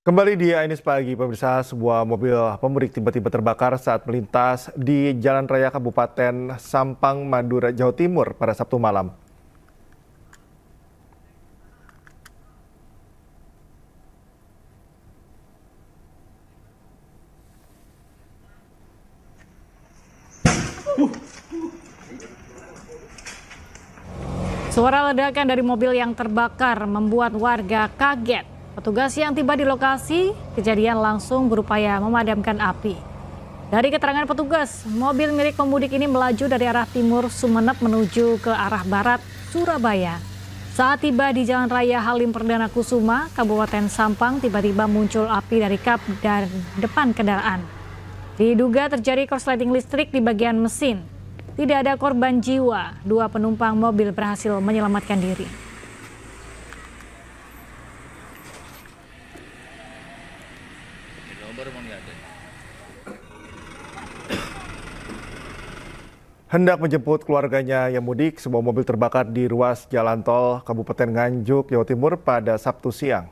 Kembali di Ainis Pagi, pemirsa, sebuah mobil pemudik tiba-tiba terbakar saat melintas di Jalan Raya Kabupaten Sampang, Madura, Jawa Timur pada Sabtu malam. Suara ledakan dari mobil yang terbakar membuat warga kaget. Petugas yang tiba di lokasi kejadian langsung berupaya memadamkan api. Dari keterangan petugas, mobil milik pemudik ini melaju dari arah timur Sumeneb menuju ke arah barat Surabaya. Saat tiba di Jalan Raya Halim Perdana Kusuma, Kabupaten Sampang, tiba-tiba muncul api dari kap dan depan kendaraan. Diduga terjadi korsleting listrik di bagian mesin. Tidak ada korban jiwa, 2 penumpang mobil berhasil menyelamatkan diri. Hendak menjemput keluarganya yang mudik, sebuah mobil terbakar di ruas jalan tol Kabupaten Nganjuk, Jawa Timur pada Sabtu siang.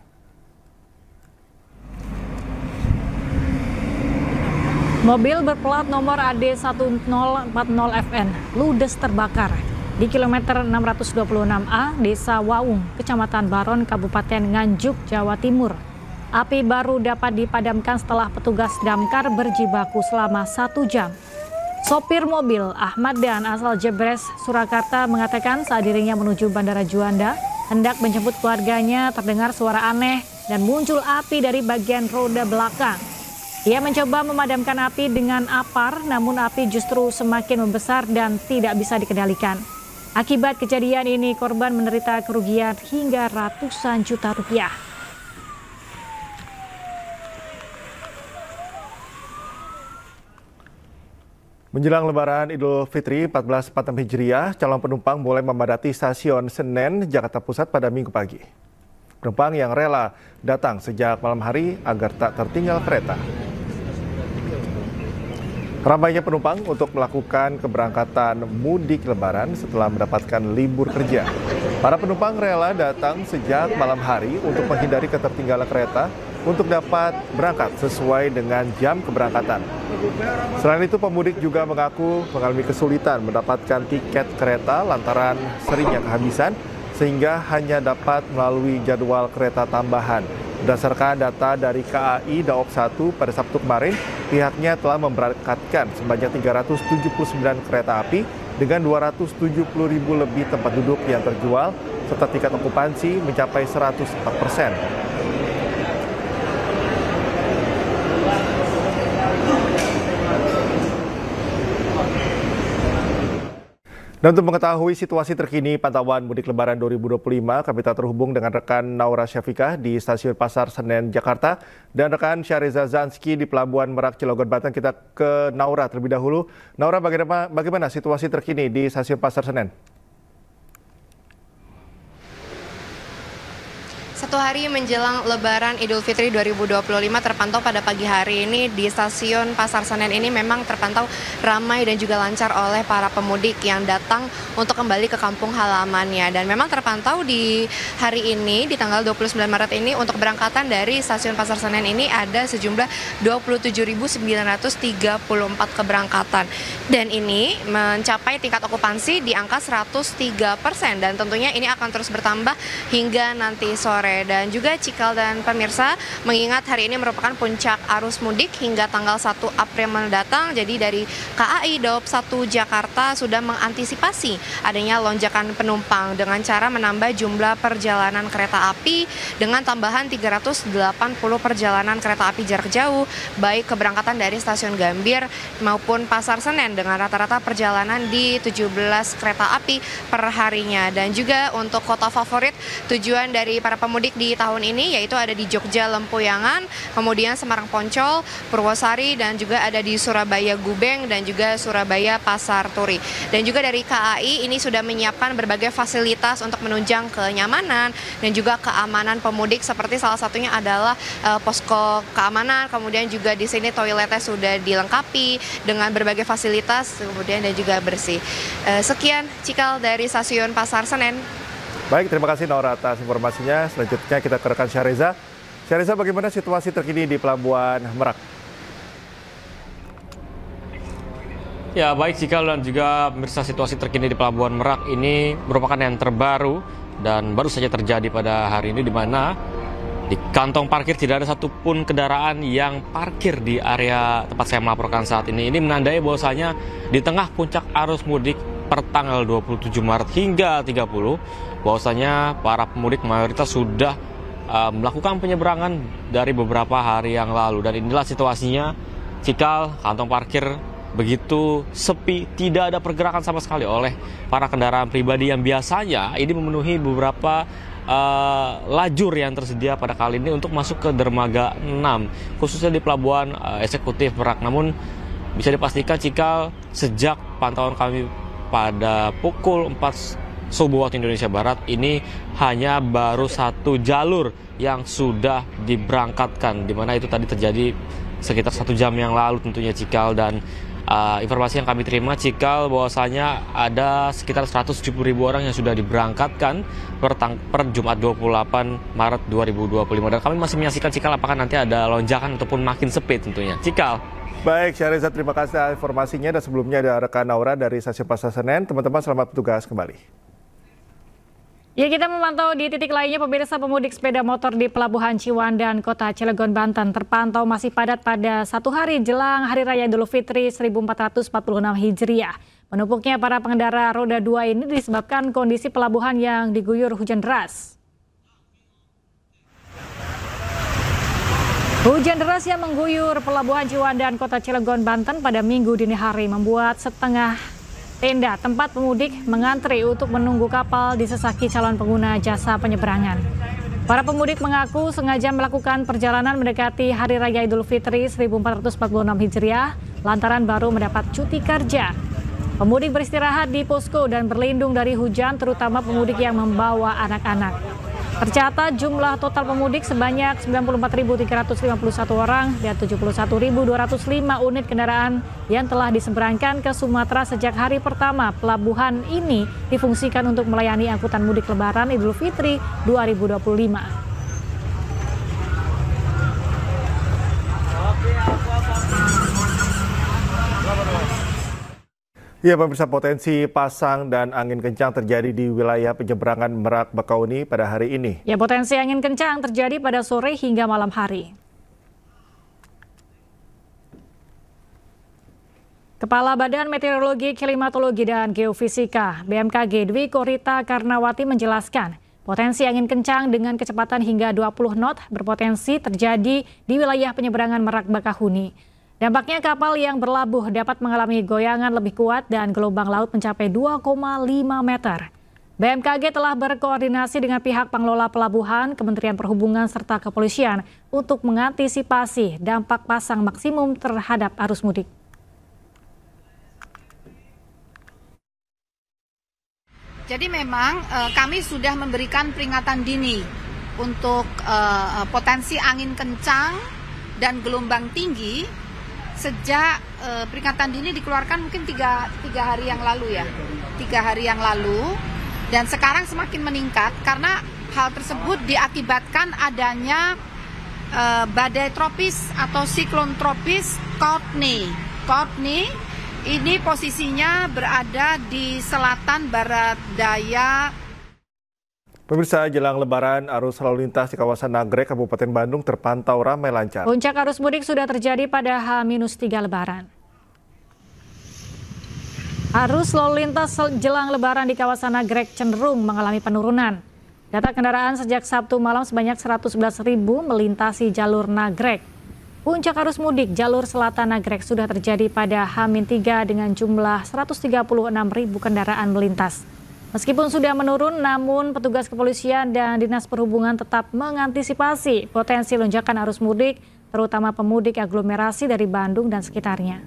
Mobil berplat nomor AD1040FN ludes terbakar di kilometer 626A Desa Waung, Kecamatan Baron, Kabupaten Nganjuk, Jawa Timur. Api baru dapat dipadamkan setelah petugas damkar berjibaku selama 1 jam. Sopir mobil Ahmad Dan asal Jebres, Surakarta mengatakan saat dirinya menuju Bandara Juanda hendak menjemput keluarganya terdengar suara aneh dan muncul api dari bagian roda belakang. Ia mencoba memadamkan api dengan apar, namun api justru semakin membesar dan tidak bisa dikendalikan. Akibat kejadian ini, korban menderita kerugian hingga ratusan juta rupiah. Menjelang Lebaran Idul Fitri 1446 Hijriah, calon penumpang mulai memadati stasiun Senen, Jakarta Pusat pada Minggu pagi. Penumpang yang rela datang sejak malam hari agar tak tertinggal kereta. Ramainya penumpang untuk melakukan keberangkatan mudik Lebaran setelah mendapatkan libur kerja. Para penumpang rela datang sejak malam hari untuk menghindari ketertinggalan kereta untuk dapat berangkat sesuai dengan jam keberangkatan. Selain itu, pemudik juga mengaku mengalami kesulitan mendapatkan tiket kereta lantaran seringnya kehabisan sehingga hanya dapat melalui jadwal kereta tambahan. Berdasarkan data dari KAI Daop 1 pada Sabtu kemarin, pihaknya telah memberangkatkan sebanyak 379 kereta api dengan 270.000 lebih tempat duduk yang terjual, serta tingkat okupansi mencapai 104%. Dan untuk mengetahui situasi terkini pantauan mudik Lebaran 2025, kami telah terhubung dengan rekan Naura Syafikah di Stasiun Pasar Senen, Jakarta, dan rekan Syahriza Zanski di Pelabuhan Merak, Cilegon, Banten. Kita ke Naura terlebih dahulu. Naura, bagaimana situasi terkini di Stasiun Pasar Senen? 1 hari menjelang Lebaran Idul Fitri 2025 terpantau pada pagi hari ini di Stasiun Pasar Senen ini memang terpantau ramai dan juga lancar oleh para pemudik yang datang untuk kembali ke kampung halamannya. Dan memang terpantau di hari ini, di tanggal 29 Maret ini, untuk berangkatan dari Stasiun Pasar Senen ini ada sejumlah 27.934 keberangkatan. Dan ini mencapai tingkat okupansi di angka 103%, dan tentunya ini akan terus bertambah hingga nanti sore. Dan juga Cikal dan pemirsa, mengingat hari ini merupakan puncak arus mudik hingga tanggal 1 April mendatang, jadi dari KAI Daop 1 Jakarta sudah mengantisipasi adanya lonjakan penumpang dengan cara menambah jumlah perjalanan kereta api dengan tambahan 380 perjalanan kereta api jarak jauh, baik keberangkatan dari Stasiun Gambir maupun Pasar Senen dengan rata-rata perjalanan di 17 kereta api per harinya. Dan juga untuk kota favorit tujuan dari para pemudik di tahun ini yaitu ada di Jogja Lempuyangan, kemudian Semarang Poncol, Purwosari, dan juga ada di Surabaya Gubeng dan juga Surabaya Pasar Turi. Dan juga dari KAI ini sudah menyiapkan berbagai fasilitas untuk menunjang kenyamanan dan juga keamanan pemudik, seperti salah satunya adalah posko keamanan, kemudian juga di sini toiletnya sudah dilengkapi dengan berbagai fasilitas, kemudian dan juga bersih. Sekian Cikal dari Stasiun Pasar Senen. Baik, terima kasih Naura atas informasinya. Selanjutnya kita ke rekan Syahriza. Syahriza, bagaimana situasi terkini di Pelabuhan Merak? Ya, baik Cikal dan juga pemirsa, situasi terkini di Pelabuhan Merak ini merupakan yang terbaru dan baru saja terjadi pada hari ini, di mana di kantong parkir tidak ada satupun kendaraan yang parkir di area tempat saya melaporkan saat ini. Ini menandai bahwasanya di tengah puncak arus mudik per tanggal 27 Maret hingga 30, bahwasanya para pemudik mayoritas sudah melakukan penyeberangan dari beberapa hari yang lalu. Dan inilah situasinya, Cikal, kantong parkir begitu sepi, tidak ada pergerakan sama sekali oleh para kendaraan pribadi yang biasanya ini memenuhi beberapa lajur yang tersedia pada kali ini untuk masuk ke dermaga 6, khususnya di Pelabuhan Eksekutif Merak. Namun bisa dipastikan, Cikal, sejak pantauan kami pada pukul 4 subuh waktu Indonesia Barat, ini hanya baru satu jalur yang sudah diberangkatkan, di mana itu tadi terjadi sekitar 1 jam yang lalu tentunya, Cikal. Dan informasi yang kami terima, Cikal, bahwasanya ada sekitar 170.000 orang yang sudah diberangkatkan per Jumat 28 Maret 2025. Dan kami masih menyaksikan, Cikal, apakah nanti ada lonjakan ataupun makin sepi tentunya. Cikal. Baik, Syahriza, terima kasih informasinya. Dan sebelumnya ada rekan Naura dari Stasiun Pasar Senen. Teman-teman, selamat bertugas kembali. Ya, kita memantau di titik lainnya, pemirsa, pemudik sepeda motor di Pelabuhan Ciwandan, Kota Cilegon, Banten terpantau masih padat pada 1 hari jelang Hari Raya Idul Fitri 1446 Hijriah. Menumpuknya para pengendara roda 2 ini disebabkan kondisi pelabuhan yang diguyur hujan deras. Hujan deras yang mengguyur Pelabuhan Ciwandan, Kota Cilegon, Banten pada Minggu dini hari membuat setengah tenda tempat pemudik mengantri untuk menunggu kapal disesaki calon pengguna jasa penyeberangan. Para pemudik mengaku sengaja melakukan perjalanan mendekati Hari Raya Idul Fitri 1446 Hijriah lantaran baru mendapat cuti kerja. Pemudik beristirahat di posko dan berlindung dari hujan, terutama pemudik yang membawa anak-anak. Tercatat jumlah total pemudik sebanyak 94.351 orang dan 71.205 unit kendaraan yang telah diseberangkan ke Sumatera sejak hari pertama pelabuhan ini difungsikan untuk melayani angkutan mudik Lebaran Idul Fitri 2025. Ya, pemirsa, potensi pasang dan angin kencang terjadi di wilayah penyeberangan Merak Bakauni pada hari ini. Ya, potensi angin kencang terjadi pada sore hingga malam hari. Kepala Badan Meteorologi, Klimatologi, dan Geofisika BMKG Dwi Korita Karnawati menjelaskan, potensi angin kencang dengan kecepatan hingga 20 knot berpotensi terjadi di wilayah penyeberangan Merak Bakahuni. Dampaknya kapal yang berlabuh dapat mengalami goyangan lebih kuat dan gelombang laut mencapai 2,5 meter. BMKG telah berkoordinasi dengan pihak pengelola pelabuhan, Kementerian Perhubungan, serta kepolisian untuk mengantisipasi dampak pasang maksimum terhadap arus mudik. Jadi memang kami sudah memberikan peringatan dini untuk potensi angin kencang dan gelombang tinggi. Sejak peringatan dini dikeluarkan mungkin tiga hari yang lalu ya, 3 hari yang lalu, dan sekarang semakin meningkat karena hal tersebut diakibatkan adanya badai tropis atau siklon tropis Courtney. Courtney ini posisinya berada di selatan barat daya. Pemirsa, jelang Lebaran, arus lalu lintas di kawasan Nagrek, Kabupaten Bandung terpantau ramai lancar. Puncak arus mudik sudah terjadi pada H-3 Lebaran. Arus lalu lintas jelang Lebaran di kawasan Nagrek cenderung mengalami penurunan. Data kendaraan sejak Sabtu malam sebanyak 111.000 melintasi jalur Nagrek. Puncak arus mudik jalur selatan Nagrek sudah terjadi pada H-3 dengan jumlah 136.000 kendaraan melintas. Meskipun sudah menurun, namun petugas kepolisian dan Dinas Perhubungan tetap mengantisipasi potensi lonjakan arus mudik, terutama pemudik aglomerasi dari Bandung dan sekitarnya.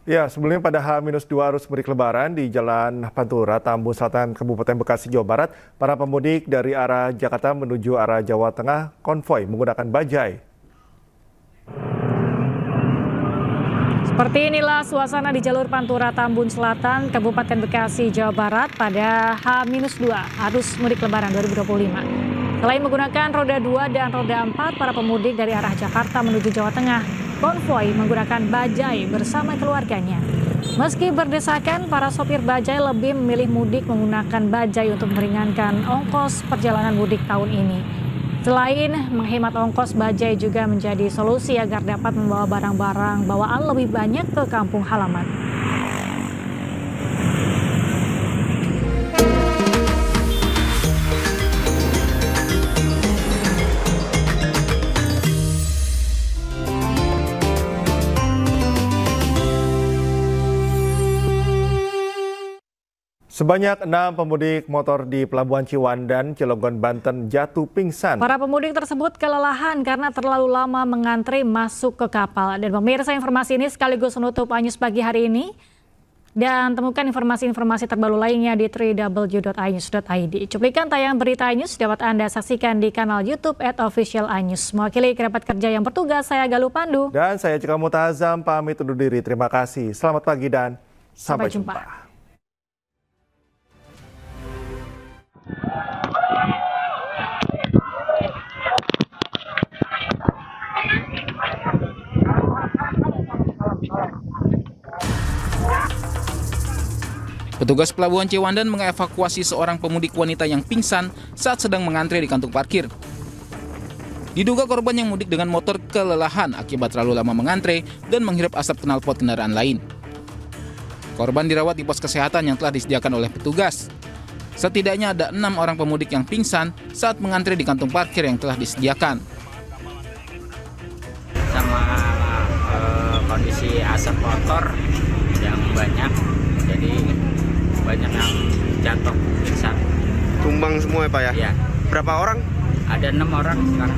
Ya, sebelumnya pada H-2 arus mudik Lebaran di Jalan Pantura, Tambun Selatan, Kabupaten Bekasi, Jawa Barat, para pemudik dari arah Jakarta menuju arah Jawa Tengah konvoi menggunakan bajai. Seperti inilah suasana di jalur Pantura Tambun Selatan, Kabupaten Bekasi, Jawa Barat pada H-2 arus mudik Lebaran 2025. Selain menggunakan roda 2 dan roda 4, para pemudik dari arah Jakarta menuju Jawa Tengah konvoi menggunakan bajai bersama keluarganya. Meski berdesakan, para sopir bajai lebih memilih mudik menggunakan bajai untuk meringankan ongkos perjalanan mudik tahun ini. Selain menghemat ongkos, bajai juga menjadi solusi agar dapat membawa barang-barang bawaan lebih banyak ke kampung halaman. Sebanyak 6 pemudik motor di Pelabuhan Ciwandan, Cilegon, Banten jatuh pingsan. Para pemudik tersebut kelelahan karena terlalu lama mengantri masuk ke kapal. Dan pemirsa, informasi ini sekaligus menutup iNews pagi hari ini. Dan temukan informasi-informasi terbaru lainnya di www.inews.id. Cuplikan tayangan berita iNews dapat Anda saksikan di kanal YouTube @officialinews. Mewakili kerabat kerja yang bertugas, saya Galuh Pandu. Dan saya Cika Mutazam, pamit undur diri. Terima kasih. Selamat pagi dan sampai jumpa. Petugas Pelabuhan Ciwandan mengevakuasi seorang pemudik wanita yang pingsan saat sedang mengantre di kantung parkir. Diduga korban yang mudik dengan motor kelelahan akibat terlalu lama mengantre dan menghirup asap knalpot kendaraan lain. Korban dirawat di pos kesehatan yang telah disediakan oleh petugas. Setidaknya ada 6 orang pemudik yang pingsan saat mengantre di kantung parkir yang telah disediakan. Sama kondisi asap motor yang banyak, jadi banyak yang jatuh pingsan. Tumbang semua ya Pak ya? Iya. Berapa orang? Ada 6 orang sekarang.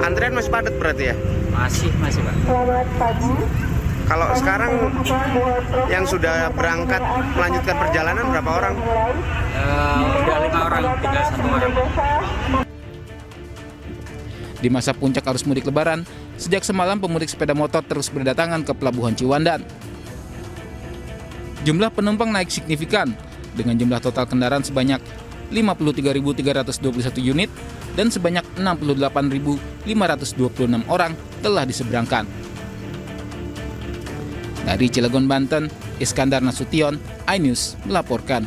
Antrian masih padat berarti ya? Masih Pak. Selamat pagi. Kalau sekarang yang sudah berangkat melanjutkan perjalanan berapa orang? Udah 5 orang, tinggal 1 orang. Di masa puncak arus mudik Lebaran, sejak semalam pemudik sepeda motor terus berdatangan ke Pelabuhan Ciwandan. Jumlah penumpang naik signifikan dengan jumlah total kendaraan sebanyak 53.321 unit dan sebanyak 68.526 orang telah diseberangkan. Dari Cilegon, Banten, Iskandar Nasution, iNews melaporkan.